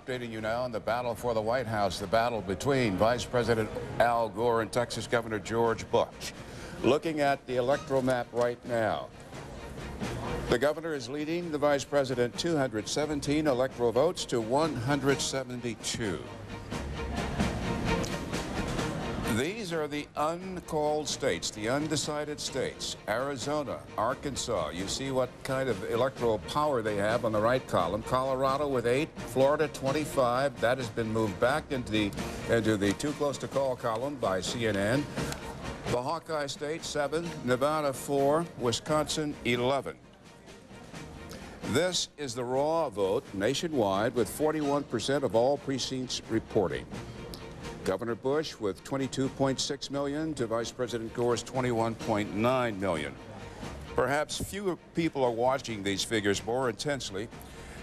updating you now on the battle for the White House, the battle between Vice President Al Gore and Texas Governor George Bush. Looking at the electoral map right now, the governor is leading the vice president 217 electoral votes to 172. These are the uncalled states, the undecided states. Arizona, Arkansas, you see what kind of electoral power they have on the right column. Colorado with 8, Florida 25. That has been moved back into the too close to call column by CNN. The Hawkeye State 7, Nevada 4, Wisconsin 11. This is the raw vote nationwide with 41% of all precincts reporting. Governor Bush with 22.6 million to Vice President Gore's 21.9 million. Perhaps fewer people are watching these figures more intensely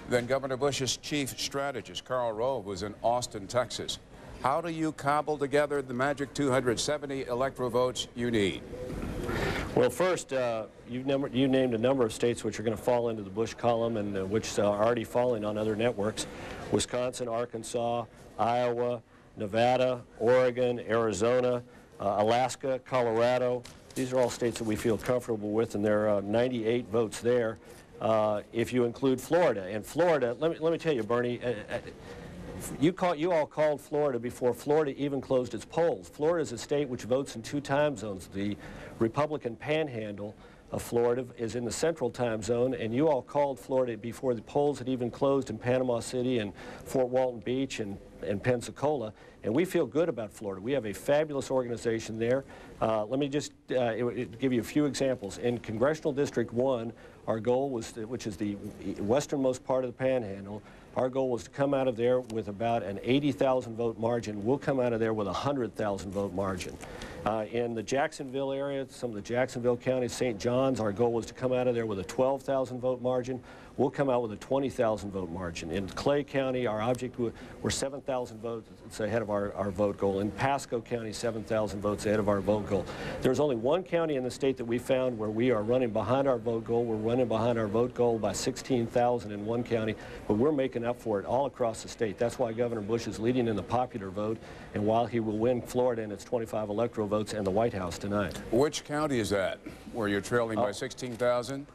than Governor Bush's chief strategist, Karl Rove, was in Austin, Texas. How do you cobble together the magic 270 electoral votes you need? Well, first, you named a number of states which are going to fall into the Bush column and which are already falling on other networks. Wisconsin, Arkansas, Iowa, Nevada, Oregon, Arizona, Alaska, Colorado. These are all states that we feel comfortable with, and there are 98 votes there. If you include Florida, and Florida, let me tell you, Bernie, you all called Florida before Florida even closed its polls. Florida is a state which votes in 2 time zones. The Republican Panhandle of Florida is in the central time zone, and you all called Florida before the polls had even closed in Panama City and Fort Walton Beach and Pensacola, and we feel good about Florida. We have a fabulous organization there. Let me just give you a few examples. In Congressional District 1, our goal was, which is the westernmost part of the Panhandle, our goal was to come out of there with about an 80,000 vote margin. We'll come out of there with a 100,000 vote margin. In the Jacksonville area, some of the Jacksonville counties, St. John's, our goal was to come out of there with a 12,000 vote margin. We'll come out with a 20,000 vote margin. In Clay County, our object, we're 7,000 votes ahead of our vote goal. In Pasco County, 7,000 votes ahead of our vote goal. There's only one county in the state that we found where we are running behind our vote goal. We're running behind our vote goal by 16,000 in one county, but we're making up for it all across the state. That's why Governor Bush is leading in the popular vote, and while he will win Florida in its 25 electoral votes and the White House tonight. Which county is that, where you're trailing by 16,000?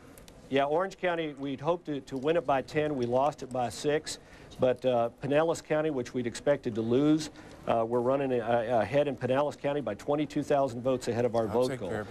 Yeah, Orange County, we'd hoped to win it by 10. We lost it by 6. But Pinellas County, which we'd expected to lose, we're running ahead in Pinellas County by 22,000 votes ahead of our vote goal.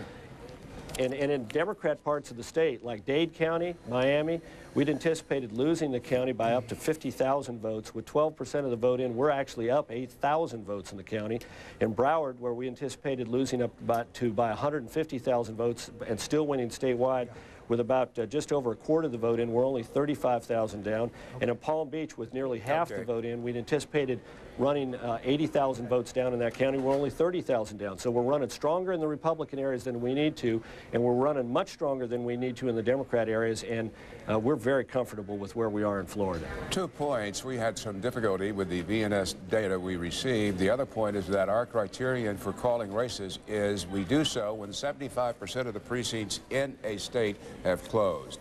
And in Democrat parts of the state, like Dade County, Miami, we'd anticipated losing the county by up to 50,000 votes. With 12% of the vote in, we're actually up 8,000 votes in the county. In Broward, where we anticipated losing up by 150,000 votes and still winning statewide, with about just over a quarter of the vote in, we're only 35,000 down. And in Palm Beach, with nearly half the vote in, we'd anticipated running 80,000 votes down in that county. We're only 30,000 down. So we're running stronger in the Republican areas than we need to, and we're running much stronger than we need to in the Democrat areas, and we're very comfortable with where we are in Florida. 2 points. We had some difficulty with the VNS data we received. The other point is that our criterion for calling races is we do so when 75% of the precincts in a state have closed.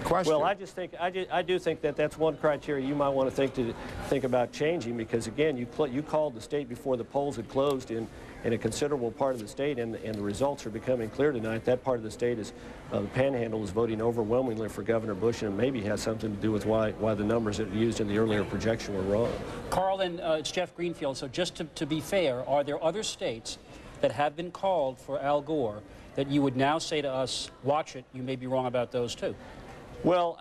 Question. Well, I do think that that's one criteria you might want to think about changing, because again, you called the state before the polls had closed in a considerable part of the state, and the results are becoming clear tonight. That part of the state is the Panhandle is voting overwhelmingly for Governor Bush, and it maybe has something to do with why the numbers that were used in the earlier projection were wrong. Carl, and it's Jeff Greenfield. So just to be fair, are there other states that have been called for Al Gore that you would now say to us, watch it, you may be wrong about those too? Well,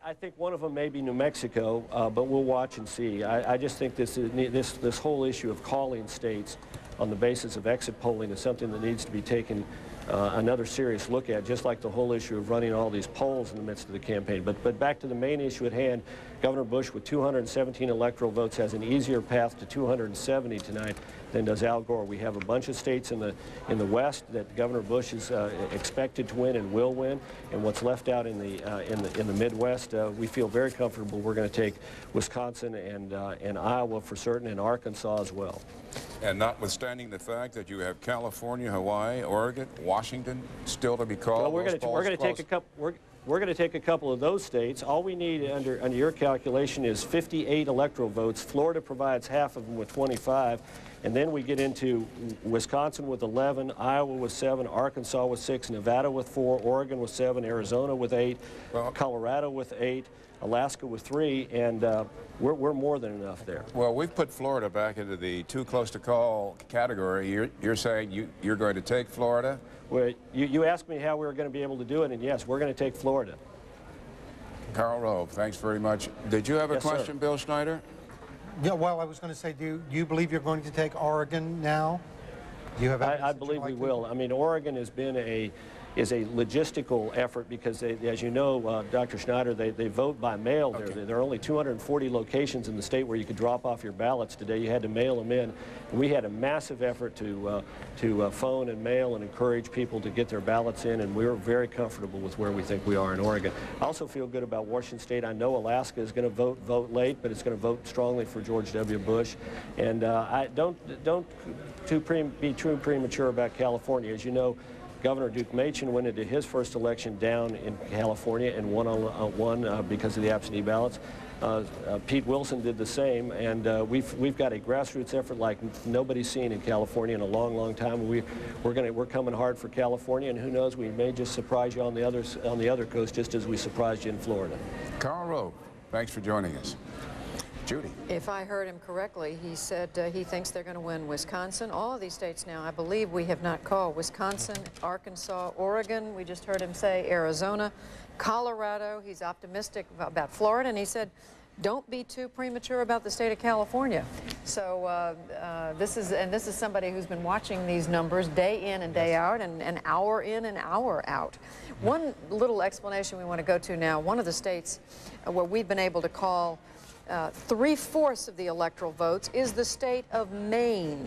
I think one of them may be New Mexico, but we'll watch and see. I just think this whole issue of calling states on the basis of exit polling is something that needs to be taken another serious look at, just like the whole issue of running all these polls in the midst of the campaign. But back to the main issue at hand, Governor Bush, with 217 electoral votes, has an easier path to 270 tonight than does Al Gore. We have a bunch of states in the West that Governor Bush is expected to win and will win, and what's left out in the Midwest, we feel very comfortable. We're going to take Wisconsin and Iowa for certain, and Arkansas as well. And notwithstanding the fact that you have California, Hawaii, Oregon, Washington still to be called. Well, we're going to take a couple. we're going to take a couple of those states. All we need under your calculation is 58 electoral votes. Florida provides half of them with 25. And then we get into Wisconsin with 11, Iowa with 7, Arkansas with 6, Nevada with 4, Oregon with 7, Arizona with 8, Colorado with 8, Alaska with 3, and we're more than enough there. Well, we've put Florida back into the too close to call category. You're saying you're going to take Florida? Well, you asked me how we were going to be able to do it, and yes, we're going to take Florida. Karl Rove, thanks very much. Did you have a question, Bill Schneider? Yeah, well, I was going to say, do you believe you're going to take Oregon now? Do you have I believe we will. I mean, Oregon has been is a logistical effort because, as you know, Dr. Schneider, they vote by mail. Okay. There are only 240 locations in the state where you could drop off your ballots today. You had to mail them in. We had a massive effort to phone and mail and encourage people to get their ballots in, and we're very comfortable with where we think we are in Oregon. I also feel good about Washington State. I know Alaska is going to vote late, but it's going to vote strongly for George W. Bush. And I don't be too premature about California. As you know, Governor Duke Machen went into his first election down in California and won because of the absentee ballots. Pete Wilson did the same, and we've got a grassroots effort like nobody's seen in California in a long, long time. We're coming hard for California, and who knows, we may just surprise you on the other coast, just as we surprised you in Florida. Karl Rove, thanks for joining us. Judy. If I heard him correctly, he said he thinks they're going to win Wisconsin. All of these states now, I believe we have not called. Wisconsin, Arkansas, Oregon, we just heard him say Arizona, Colorado. He's optimistic about Florida, and he said, don't be too premature about the state of California. So this is somebody who's been watching these numbers day in and day out, and an hour in and hour out. One little explanation we want to go to now, one of the states where we've been able to call 3/4 of the electoral votes is the state of Maine.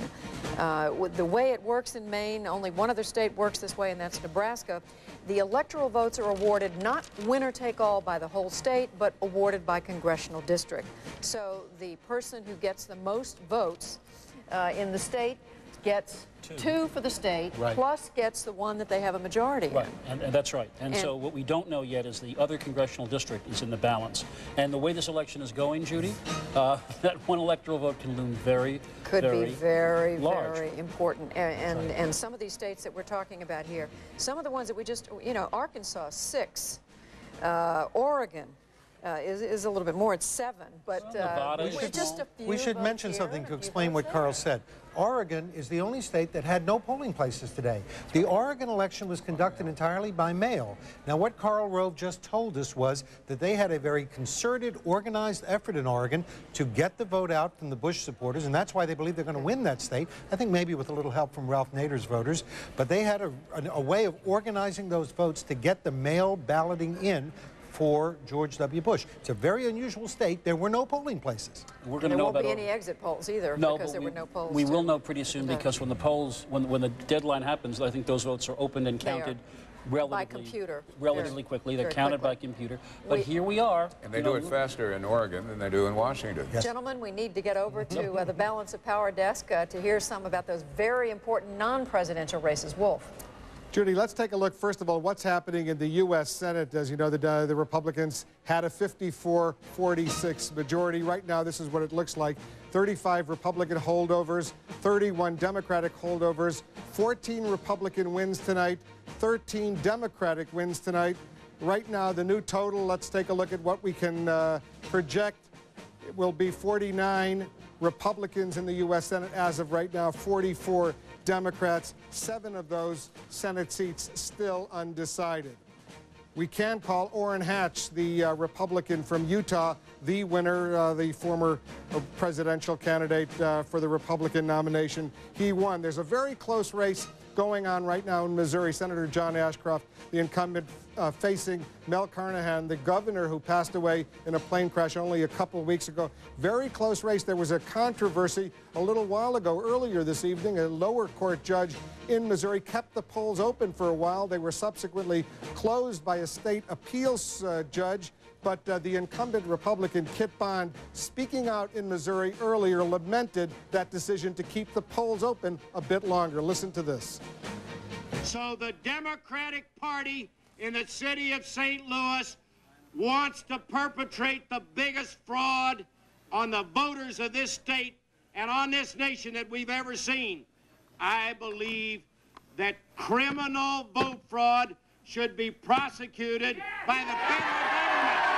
With the way it works in Maine, only one other state works this way, and that's Nebraska. The electoral votes are awarded not winner take all by the whole state, but awarded by congressional district. So the person who gets the most votes in the state gets two for the state, right, plus gets the one that they have a majority in. Right, and that's right. And so what we don't know yet is the other congressional district is in the balance. And the way this election is going, Judy, that one electoral vote can loom very large. Very important. And some of these states that we're talking about here, some of the ones that we just, you know, Arkansas, 6, Oregon, is a little bit more. It's 7, but just a few. We should mention something to explain what Karl said. Oregon is the only state that had no polling places today. The Oregon election was conducted entirely by mail. Now, what Karl Rove just told us was that they had a very concerted, organized effort in Oregon to get the vote out from the Bush supporters, and that's why they believe they're going to win that state. I think maybe with a little help from Ralph Nader's voters. But they had a way of organizing those votes to get the mail balloting in for George W. Bush. It's a very unusual state. There were no polling places. We're going to know know about any exit polls either, because there were no polls. We will know pretty soon, because when the polls, when the deadline happens, I think those votes are opened and counted by computer. Relatively quickly. They're counted by computer. But here we are. And they do it faster in Oregon than they do in Washington. Yes. Gentlemen, we need to get over to the Balance of Power desk to hear some about those very important non-presidential races. Wolf. Judy, let's take a look, first of all, what's happening in the U.S. Senate. As you know, the Republicans had a 54-46 majority. Right now, this is what it looks like. 35 Republican holdovers, 31 Democratic holdovers, 14 Republican wins tonight, 13 Democratic wins tonight. Right now, the new total, let's take a look at what we can project. It will be 49 Republicans in the U.S. Senate as of right now, 44 Democrats, 7 of those Senate seats still undecided. We can call Orrin Hatch, the Republican from Utah, the winner, the former presidential candidate for the Republican nomination. He won. There's a very close race going on right now in Missouri. Senator John Ashcroft, the incumbent, facing Mel Carnahan, the governor who passed away in a plane crash only a couple of weeks ago. Very close race. There was a controversy a little while ago, earlier this evening. A lower court judge in Missouri kept the polls open for a while. They were subsequently closed by a state appeals judge. But the incumbent Republican, Kit Bond, speaking out in Missouri earlier, lamented that decision to keep the polls open a bit longer. Listen to this. So the Democratic Party in the city of St. Louis wants to perpetrate the biggest fraud on the voters of this state and on this nation that we've ever seen. I believe that criminal vote fraud should be prosecuted by the federal government.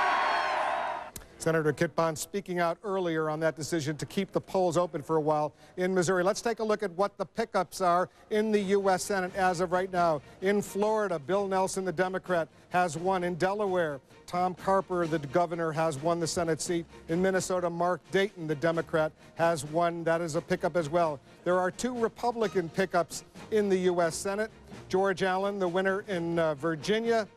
Senator Kit Bond speaking out earlier on that decision to keep the polls open for a while in Missouri. Let's take a look at what the pickups are in the U.S. Senate as of right now. In Florida, Bill Nelson, the Democrat, has won. In Delaware, Tom Carper, the governor, has won the Senate seat. In Minnesota, Mark Dayton, the Democrat, has won. That is a pickup as well. There are 2 Republican pickups in the U.S. Senate. George Allen, the winner in Virginia,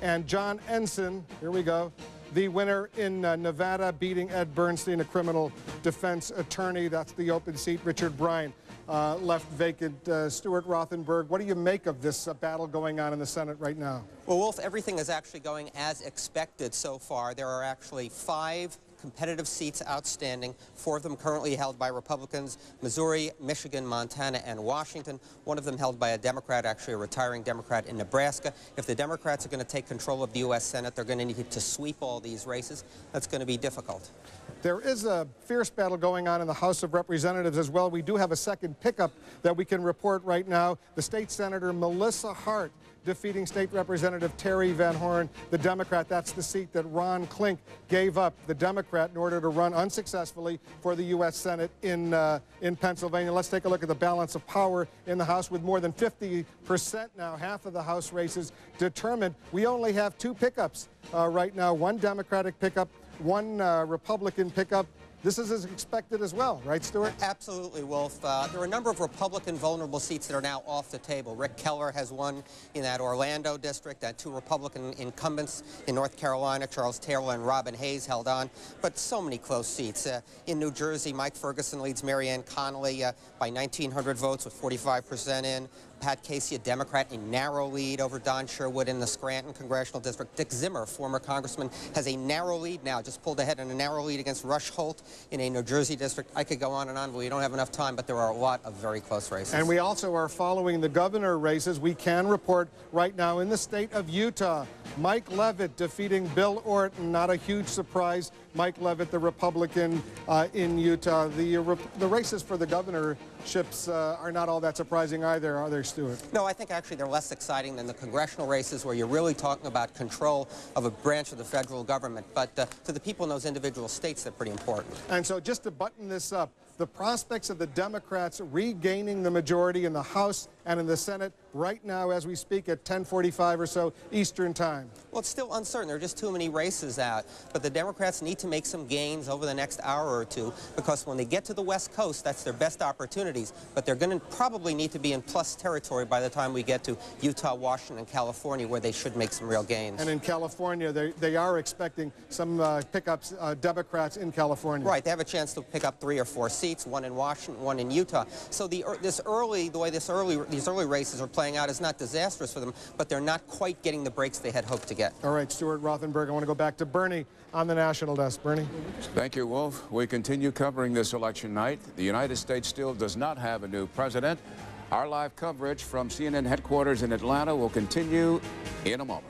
and John Ensign, here we go, the winner in Nevada, beating Ed Bernstein, a criminal defense attorney. That's the open seat. Richard Bryan left vacant. Stuart Rothenberg, what do you make of this battle going on in the Senate right now? Well, Wolf, everything is actually going as expected so far. There are actually 5 competitive seats outstanding, 4 of them currently held by Republicans: Missouri, Michigan, Montana, and Washington. 1 of them held by a Democrat, actually a retiring Democrat in Nebraska. If the Democrats are going to take control of the U.S. Senate, they're going to need to sweep all these races. That's going to be difficult. There is a fierce battle going on in the House of Representatives as well. We do have a second pickup that we can report right now. The state senator Melissa Hart defeating State Representative Terry Van Horn, the Democrat. That's the seat that Ron Klink gave up, the Democrat, in order to run unsuccessfully for the U.S. Senate in Pennsylvania. Let's take a look at the balance of power in the House with more than 50% now, half of the House races determined. We only have 2 pickups right now, 1 Democratic pickup, 1 Republican pickup. This is as expected as well, right, Stuart? Absolutely, Wolf. There are a number of Republican vulnerable seats that are now off the table. Rick Keller has won in that Orlando district. 2 Republican incumbents in North Carolina, Charles Taylor and Robin Hayes, held on. But so many close seats. In New Jersey, Mike Ferguson leads Marianne Connolly by 1,900 votes with 45% in. Pat Casey, a Democrat, a narrow lead over Don Sherwood in the Scranton Congressional District. Dick Zimmer, former congressman, has a narrow lead now, just pulled ahead in a narrow lead against Rush Holt in a New Jersey district. I could go on, but we don't have enough time, but there are a lot of very close races. And we also are following the governor races. We can report right now in the state of Utah, Mike Leavitt defeating Bill Orton. Not a huge surprise. Mike Leavitt, the Republican in Utah. The races for the governorships are not all that surprising either, are they, Stuart? No, I think actually they're less exciting than the congressional races where you're really talking about control of a branch of the federal government. But to the people in those individual states, they're pretty important. And so just to button this up, the prospects of the Democrats regaining the majority in the House and in the Senate right now as we speak at 10:45 or so Eastern time? Well, it's still uncertain. There are just too many races out. But the Democrats need to make some gains over the next hour or 2 because when they get to the West Coast, that's their best opportunities. But they're going to probably need to be in plus territory by the time we get to Utah, Washington, and California, where they should make some real gains. And in California, they are expecting some pickups, Democrats in California. Right. They have a chance to pick up 3 or 4 seats, 1 in Washington, 1 in Utah. So the way these early races are playing out is not disastrous for them, but they're not quite getting the breaks they had hoped to get. All right, Stuart Rothenberg, I want to go back to Bernie on the national desk. Bernie? Thank you, Wolf. We continue covering this election night. The United States still does not have a new president. Our live coverage from CNN headquarters in Atlanta will continue in a moment.